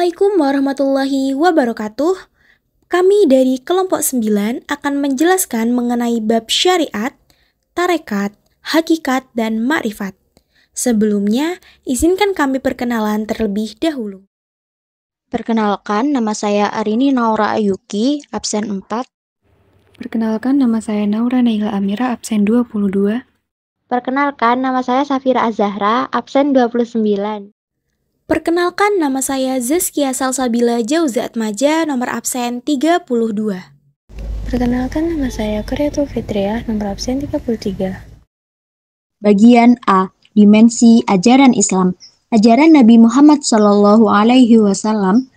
Assalamualaikum warahmatullahi wabarakatuh. Kami dari kelompok 9 akan menjelaskan mengenai bab syariat, tarekat, hakikat, dan ma'rifat. Sebelumnya, izinkan kami perkenalan terlebih dahulu. Perkenalkan, nama saya Arini Naura Ayuki, absen 4. Perkenalkan, nama saya Naura Naila Amira, absen 22. Perkenalkan, nama saya Safira Azahra, absen 29. Perkenalkan, nama saya Zaskia Salsabila Jauza Atmaja, nomor absen 32. Perkenalkan, nama saya Qurratu Fitriah, nomor absen 33. Bagian A. Dimensi ajaran Islam. Ajaran Nabi Muhammad SAW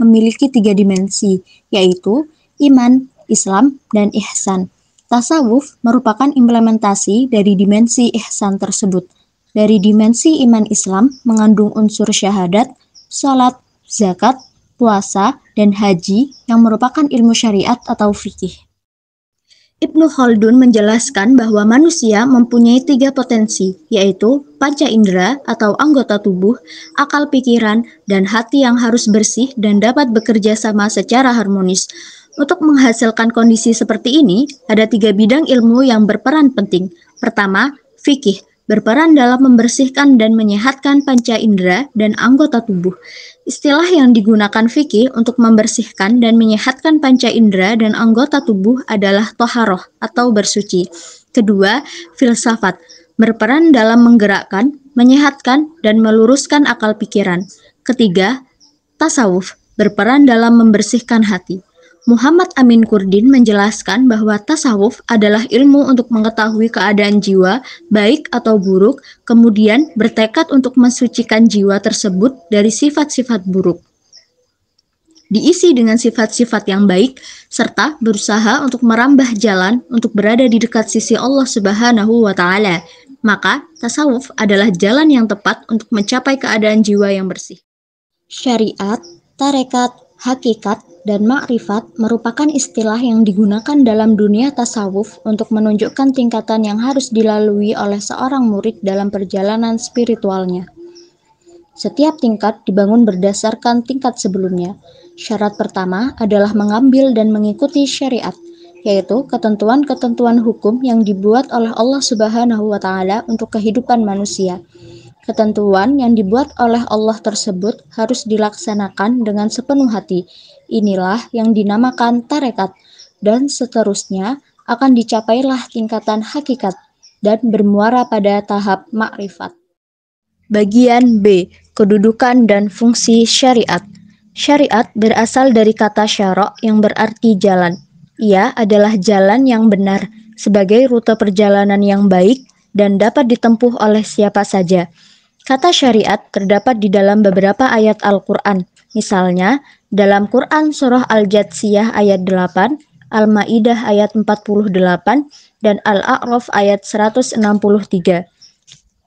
memiliki 3 dimensi, yaitu iman, Islam, dan ihsan. Tasawuf merupakan implementasi dari dimensi ihsan tersebut. Dari dimensi iman Islam mengandung unsur syahadat, salat, zakat, puasa, dan haji yang merupakan ilmu syariat atau fikih. Ibnu Khaldun menjelaskan bahwa manusia mempunyai 3 potensi, yaitu panca indera atau anggota tubuh, akal pikiran, dan hati yang harus bersih dan dapat bekerja sama secara harmonis. Untuk menghasilkan kondisi seperti ini, ada 3 bidang ilmu yang berperan penting. Pertama, fikih, berperan dalam membersihkan dan menyehatkan panca indera dan anggota tubuh. Istilah yang digunakan fikih untuk membersihkan dan menyehatkan panca indera dan anggota tubuh adalah toharoh atau bersuci. Kedua, filsafat, berperan dalam menggerakkan, menyehatkan, dan meluruskan akal pikiran. Ketiga, tasawuf, berperan dalam membersihkan hati. Muhammad Amin Kurdin menjelaskan bahwa tasawuf adalah ilmu untuk mengetahui keadaan jiwa, baik atau buruk, kemudian bertekad untuk mensucikan jiwa tersebut dari sifat-sifat buruk. Diisi dengan sifat-sifat yang baik, serta berusaha untuk merambah jalan untuk berada di dekat sisi Allah Subhanahu wa Ta'ala. Maka, tasawuf adalah jalan yang tepat untuk mencapai keadaan jiwa yang bersih. Syariat, tarekat, hakikat, dan ma'rifat merupakan istilah yang digunakan dalam dunia tasawuf untuk menunjukkan tingkatan yang harus dilalui oleh seorang murid dalam perjalanan spiritualnya. Setiap tingkat dibangun berdasarkan tingkat sebelumnya. Syarat pertama adalah mengambil dan mengikuti syariat, yaitu ketentuan-ketentuan hukum yang dibuat oleh Allah Subhanahu wa Ta'ala untuk kehidupan manusia. Ketentuan yang dibuat oleh Allah tersebut harus dilaksanakan dengan sepenuh hati. Inilah yang dinamakan tarekat, dan seterusnya akan dicapailah tingkatan hakikat dan bermuara pada tahap ma'rifat. Bagian B. Kedudukan dan fungsi syariat. Syariat berasal dari kata syara' yang berarti jalan. Ia adalah jalan yang benar, sebagai rute perjalanan yang baik dan dapat ditempuh oleh siapa saja. Kata syariat terdapat di dalam beberapa ayat Al-Quran. Misalnya, dalam Quran Surah Al-Jathiyah ayat 8, Al-Ma'idah ayat 48, dan Al-A'raf ayat 163.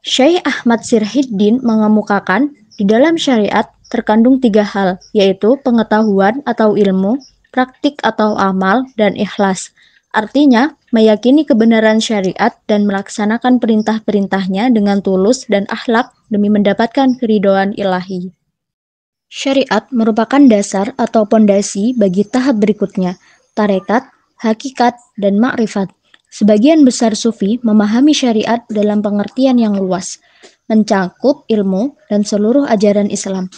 Syekh Ahmad Sirhiddin mengemukakan, di dalam syariat terkandung 3 hal, yaitu pengetahuan atau ilmu, praktik atau amal, dan ikhlas. Artinya, meyakini kebenaran syariat dan melaksanakan perintah-perintahnya dengan tulus dan akhlak demi mendapatkan keridhaan ilahi. Syariat merupakan dasar atau pondasi bagi tahap berikutnya, tarekat, hakikat, dan ma'rifat. Sebagian besar sufi memahami syariat dalam pengertian yang luas, mencakup ilmu dan seluruh ajaran Islam.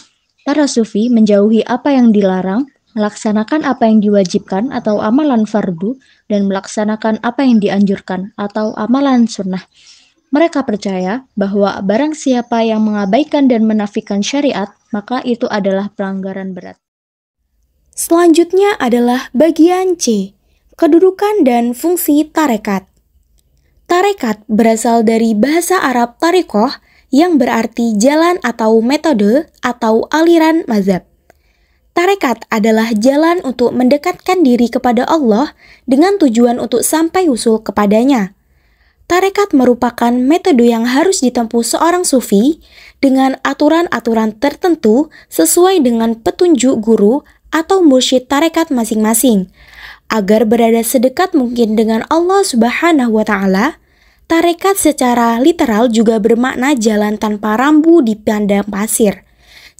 Para sufi menjauhi apa yang dilarang, melaksanakan apa yang diwajibkan atau amalan fardu, dan melaksanakan apa yang dianjurkan atau amalan sunnah. Mereka percaya bahwa barang siapa yang mengabaikan dan menafikan syariat, maka itu adalah pelanggaran berat. Selanjutnya adalah bagian C. Kedudukan dan fungsi tarekat. Tarekat berasal dari bahasa Arab tarikoh yang berarti jalan atau metode atau aliran mazhab. Tarekat adalah jalan untuk mendekatkan diri kepada Allah dengan tujuan untuk sampai usul kepadanya. Tarekat merupakan metode yang harus ditempuh seorang sufi dengan aturan-aturan tertentu sesuai dengan petunjuk guru atau mursyid tarekat masing-masing. Agar berada sedekat mungkin dengan Allah Subhanahu wa Ta'ala, tarekat secara literal juga bermakna jalan tanpa rambu di padang pasir.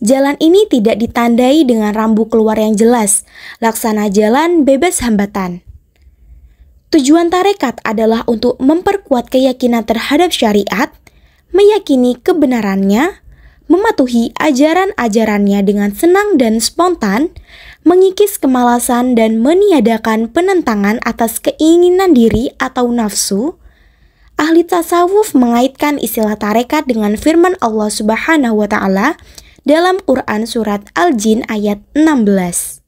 Jalan ini tidak ditandai dengan rambu keluar yang jelas, laksana jalan bebas hambatan. Tujuan tarekat adalah untuk memperkuat keyakinan terhadap syariat, meyakini kebenarannya, mematuhi ajaran-ajarannya dengan senang dan spontan, mengikis kemalasan dan meniadakan penentangan atas keinginan diri atau nafsu. Ahli tasawuf mengaitkan istilah tarekat dengan firman Allah Subhanahu wa Ta'ala dalam Quran Surat Al-Jin ayat 16.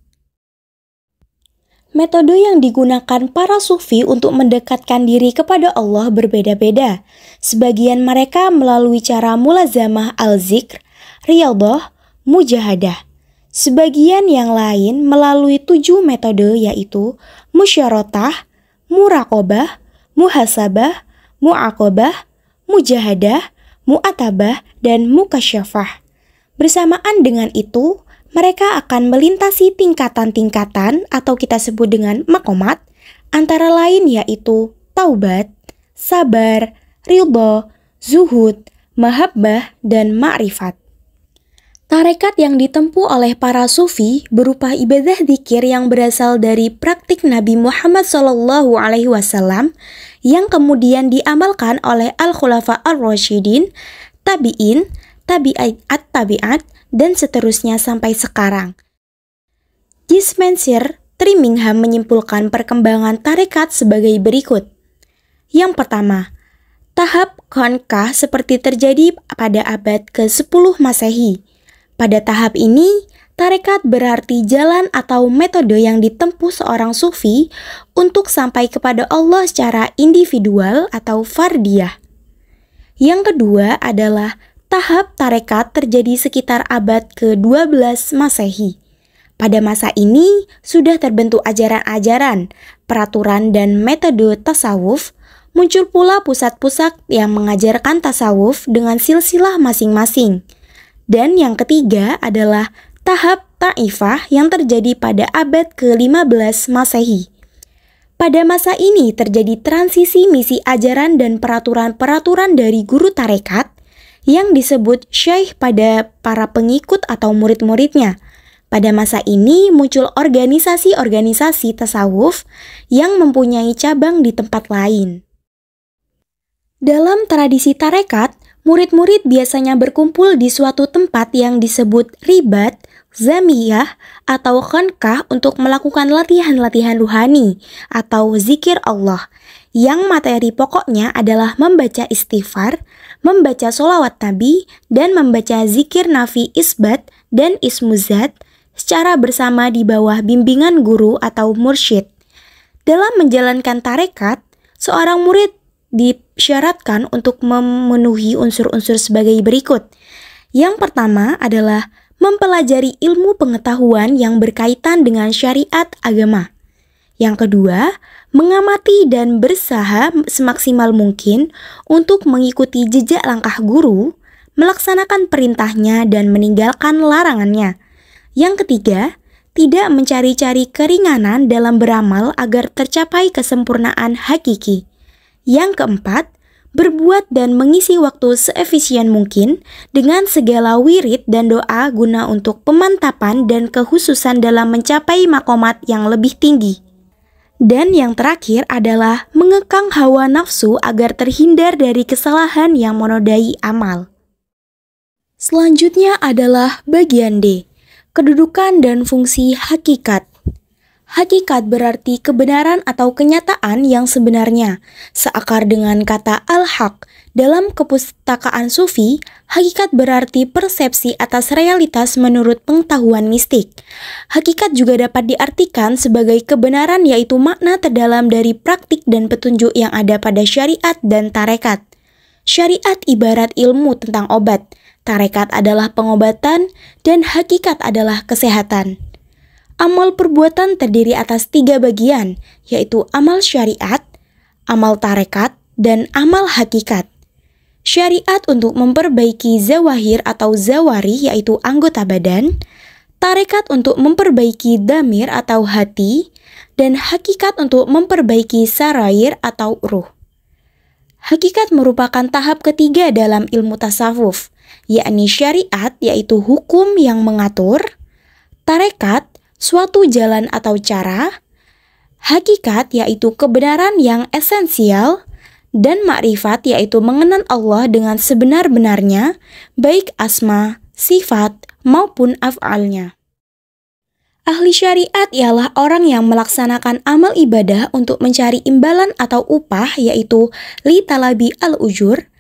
Metode yang digunakan para sufi untuk mendekatkan diri kepada Allah berbeda-beda. Sebagian mereka melalui cara mulazamah al-zikr, riyadhah, mujahadah. Sebagian yang lain melalui 7 metode yaitu musyaratah, muraqabah, muhasabah, mu'aqabah, mujahadah, mu'atabah, dan mukasyafah. Bersamaan dengan itu, mereka akan melintasi tingkatan-tingkatan atau kita sebut dengan maqamat, antara lain yaitu taubat, sabar, ridha, zuhud, mahabbah, dan ma'rifat. Tarekat yang ditempuh oleh para sufi berupa ibadah dzikir yang berasal dari praktik Nabi Muhammad SAW yang kemudian diamalkan oleh Al-Khulafa Ar-Rasyidin, tabi'in, tabi'at, dan seterusnya sampai sekarang. Gismansir Trimingham menyimpulkan perkembangan tarekat sebagai berikut. Yang pertama, tahap Khankah seperti terjadi pada abad ke-10 Masehi. Pada tahap ini, tarekat berarti jalan atau metode yang ditempuh seorang sufi untuk sampai kepada Allah secara individual atau fardiyah. Yang kedua adalah tahap tarekat terjadi sekitar abad ke-12 Masehi. Pada masa ini sudah terbentuk ajaran-ajaran, peraturan dan metode tasawuf, muncul pula pusat-pusat yang mengajarkan tasawuf dengan silsilah masing-masing. Dan yang ketiga adalah tahap ta'ifah yang terjadi pada abad ke-15 Masehi. Pada masa ini terjadi transisi misi ajaran dan peraturan-peraturan dari guru tarekat yang disebut syekh pada para pengikut atau murid-muridnya. Pada masa ini muncul organisasi-organisasi tasawuf yang mempunyai cabang di tempat lain. Dalam tradisi tarekat, murid-murid biasanya berkumpul di suatu tempat yang disebut ribat, zamiyah, atau khankah untuk melakukan latihan-latihan ruhani atau zikir Allah, yang materi pokoknya adalah membaca istighfar, membaca sholawat Nabi, dan membaca zikir nafi isbat dan ismuzat secara bersama di bawah bimbingan guru atau mursyid. Dalam menjalankan tarekat, seorang murid disyaratkan untuk memenuhi unsur-unsur sebagai berikut. Yang pertama adalah mempelajari ilmu pengetahuan yang berkaitan dengan syariat agama. Yang kedua, mengamati dan berusaha semaksimal mungkin untuk mengikuti jejak langkah guru, melaksanakan perintahnya dan meninggalkan larangannya. Yang ketiga, tidak mencari-cari keringanan dalam beramal agar tercapai kesempurnaan hakiki. Yang keempat, berbuat dan mengisi waktu seefisien mungkin dengan segala wirid dan doa guna untuk pemantapan dan kekhususan dalam mencapai makomat yang lebih tinggi. Dan yang terakhir adalah mengekang hawa nafsu agar terhindar dari kesalahan yang menodai amal. Selanjutnya adalah bagian D, kedudukan dan fungsi hakikat. Hakikat berarti kebenaran atau kenyataan yang sebenarnya, seakar dengan kata al-haq. Dalam kepustakaan sufi, hakikat berarti persepsi atas realitas menurut pengetahuan mistik. Hakikat juga dapat diartikan sebagai kebenaran, yaitu makna terdalam dari praktik dan petunjuk yang ada pada syariat dan tarekat. Syariat ibarat ilmu tentang obat, tarekat adalah pengobatan, dan hakikat adalah kesehatan. Amal perbuatan terdiri atas 3 bagian, yaitu amal syariat, amal tarekat, dan amal hakikat. Syariat untuk memperbaiki zawahir atau zawari, yaitu anggota badan, tarekat untuk memperbaiki damir atau hati, dan hakikat untuk memperbaiki sarair atau ruh. Hakikat merupakan tahap ketiga dalam ilmu tasawuf. yakni syariat yaitu hukum yang mengatur, tarekat suatu jalan atau cara, hakikat yaitu kebenaran yang esensial, dan makrifat yaitu mengenal Allah dengan sebenar-benarnya, baik asma, sifat, maupun af'alnya. Ahli syariat ialah orang yang melaksanakan amal ibadah untuk mencari imbalan atau upah yaitu li talabi al-ujur.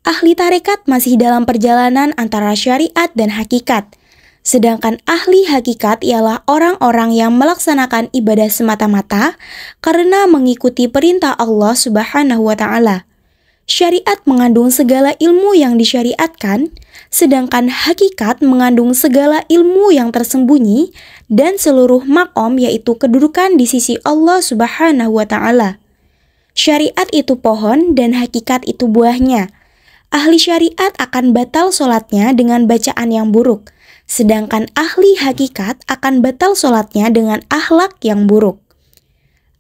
Ahli tarekat masih dalam perjalanan antara syariat dan hakikat. Sedangkan ahli hakikat ialah orang-orang yang melaksanakan ibadah semata-mata karena mengikuti perintah Allah Subhanahu wa Ta'ala. Syariat mengandung segala ilmu yang disyariatkan, sedangkan hakikat mengandung segala ilmu yang tersembunyi dan seluruh makom yaitu kedudukan di sisi Allah Subhanahu wa Ta'ala. Syariat itu pohon dan hakikat itu buahnya. Ahli syariat akan batal sholatnya dengan bacaan yang buruk, sedangkan ahli hakikat akan batal sholatnya dengan akhlak yang buruk.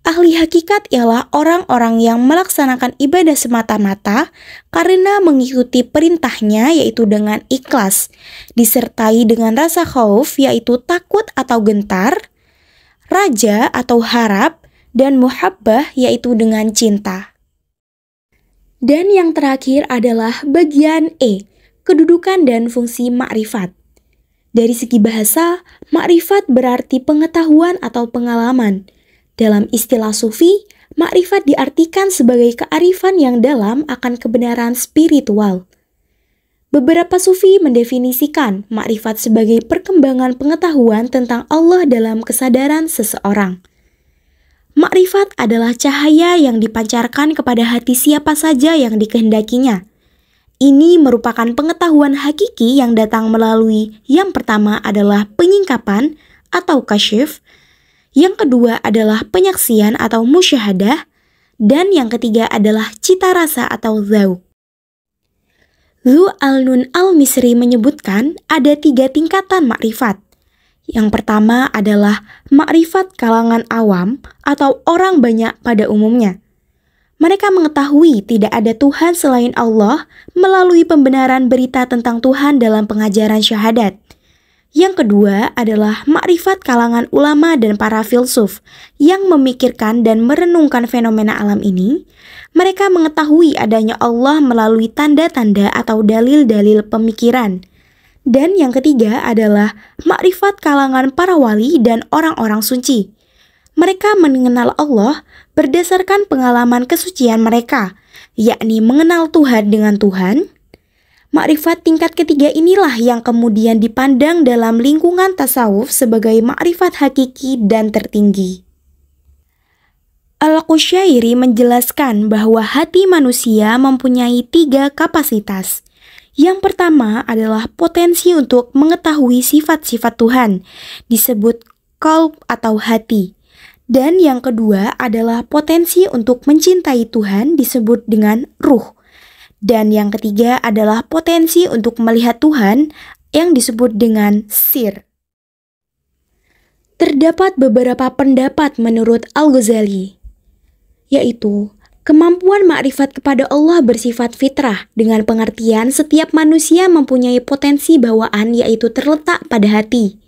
Ahli hakikat ialah orang-orang yang melaksanakan ibadah semata-mata karena mengikuti perintahnya yaitu dengan ikhlas, disertai dengan rasa khauf yaitu takut atau gentar, raja atau harap, dan muhabbah yaitu dengan cinta. Dan yang terakhir adalah bagian E, kedudukan dan fungsi makrifat. Dari segi bahasa, makrifat berarti pengetahuan atau pengalaman. Dalam istilah sufi, makrifat diartikan sebagai kearifan yang dalam akan kebenaran spiritual. Beberapa sufi mendefinisikan makrifat sebagai perkembangan pengetahuan tentang Allah dalam kesadaran seseorang. Makrifat adalah cahaya yang dipancarkan kepada hati siapa saja yang dikehendakinya. Ini merupakan pengetahuan hakiki yang datang melalui yang pertama adalah penyingkapan atau kasyif, yang kedua adalah penyaksian atau musyahadah, dan yang ketiga adalah cita rasa atau dzauq. Zu al-Nun al-Misri menyebutkan ada 3 tingkatan makrifat. Yang pertama adalah makrifat kalangan awam atau orang banyak pada umumnya. Mereka mengetahui tidak ada Tuhan selain Allah melalui pembenaran berita tentang Tuhan dalam pengajaran syahadat. Yang kedua adalah makrifat kalangan ulama dan para filsuf yang memikirkan dan merenungkan fenomena alam ini. Mereka mengetahui adanya Allah melalui tanda-tanda atau dalil-dalil pemikiran. Dan yang ketiga adalah makrifat kalangan para wali dan orang-orang suci. Mereka mengenal Allah berdasarkan pengalaman kesucian mereka, yakni mengenal Tuhan dengan Tuhan. Makrifat tingkat ketiga inilah yang kemudian dipandang dalam lingkungan tasawuf sebagai makrifat hakiki dan tertinggi. Al-Qushairi menjelaskan bahwa hati manusia mempunyai 3 kapasitas. Yang pertama adalah potensi untuk mengetahui sifat-sifat Tuhan, disebut qalb atau hati. Dan yang kedua adalah potensi untuk mencintai Tuhan, disebut dengan ruh. Dan yang ketiga adalah potensi untuk melihat Tuhan yang disebut dengan sir. Terdapat beberapa pendapat menurut Al-Ghazali, yaitu kemampuan makrifat kepada Allah bersifat fitrah dengan pengertian setiap manusia mempunyai potensi bawaan yaitu terletak pada hati.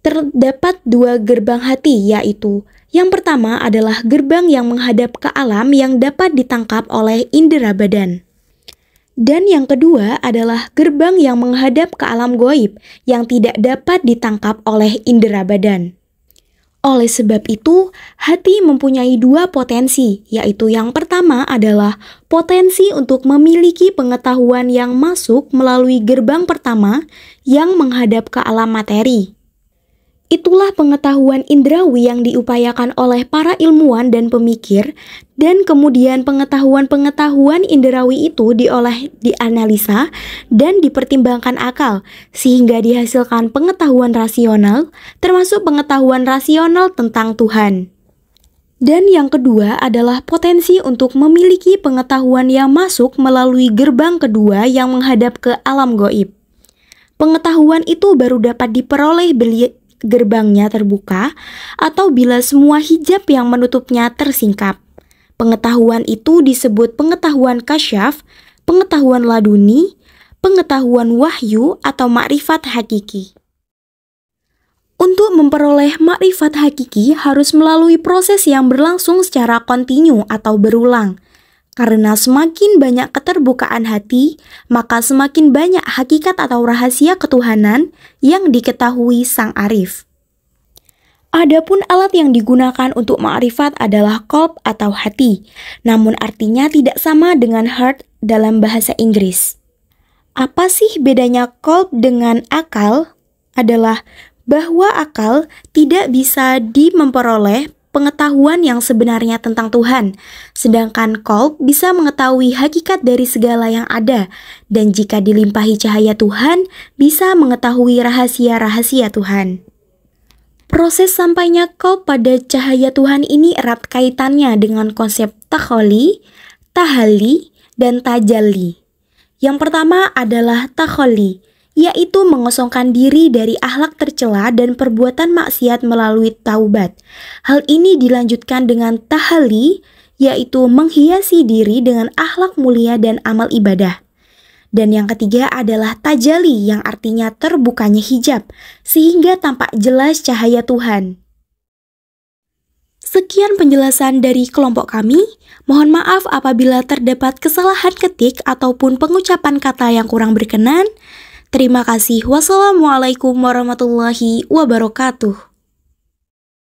Terdapat 2 gerbang hati yaitu yang pertama adalah gerbang yang menghadap ke alam yang dapat ditangkap oleh indera badan. Dan yang kedua adalah gerbang yang menghadap ke alam gaib yang tidak dapat ditangkap oleh indera badan. Oleh sebab itu, hati mempunyai 2 potensi, yaitu yang pertama adalah potensi untuk memiliki pengetahuan yang masuk melalui gerbang pertama yang menghadap ke alam materi. Itulah pengetahuan indrawi yang diupayakan oleh para ilmuwan dan pemikir, dan kemudian pengetahuan-pengetahuan indrawi itu dianalisa dan dipertimbangkan akal, sehingga dihasilkan pengetahuan rasional, termasuk pengetahuan rasional tentang Tuhan. Dan yang kedua adalah potensi untuk memiliki pengetahuan yang masuk melalui gerbang kedua yang menghadap ke alam gaib. Pengetahuan itu baru dapat diperoleh gerbangnya terbuka atau bila semua hijab yang menutupnya tersingkap. Pengetahuan itu disebut pengetahuan kasyaf, pengetahuan laduni, pengetahuan wahyu atau makrifat hakiki. Untuk memperoleh makrifat hakiki harus melalui proses yang berlangsung secara kontinu atau berulang. Karena semakin banyak keterbukaan hati, maka semakin banyak hakikat atau rahasia ketuhanan yang diketahui sang arif. Adapun alat yang digunakan untuk makrifat adalah qalb atau hati, namun artinya tidak sama dengan heart dalam bahasa Inggris. Apa sih bedanya qalb dengan akal? Adalah bahwa akal tidak bisa memperoleh pengetahuan yang sebenarnya tentang Tuhan, sedangkan qalb bisa mengetahui hakikat dari segala yang ada, dan jika dilimpahi cahaya Tuhan, bisa mengetahui rahasia-rahasia Tuhan. Proses sampainya qalb pada cahaya Tuhan ini erat kaitannya dengan konsep takholli, tahalli, dan tajalli. Yang pertama adalah takholli, yaitu mengosongkan diri dari akhlak tercela dan perbuatan maksiat melalui taubat. Hal ini dilanjutkan dengan tahalli, yaitu menghiasi diri dengan akhlak mulia dan amal ibadah. Dan yang ketiga adalah tajalli yang artinya terbukanya hijab, sehingga tampak jelas cahaya Tuhan. Sekian penjelasan dari kelompok kami. Mohon maaf apabila terdapat kesalahan ketik ataupun pengucapan kata yang kurang berkenan. Terima kasih. Wassalamualaikum warahmatullahi wabarakatuh.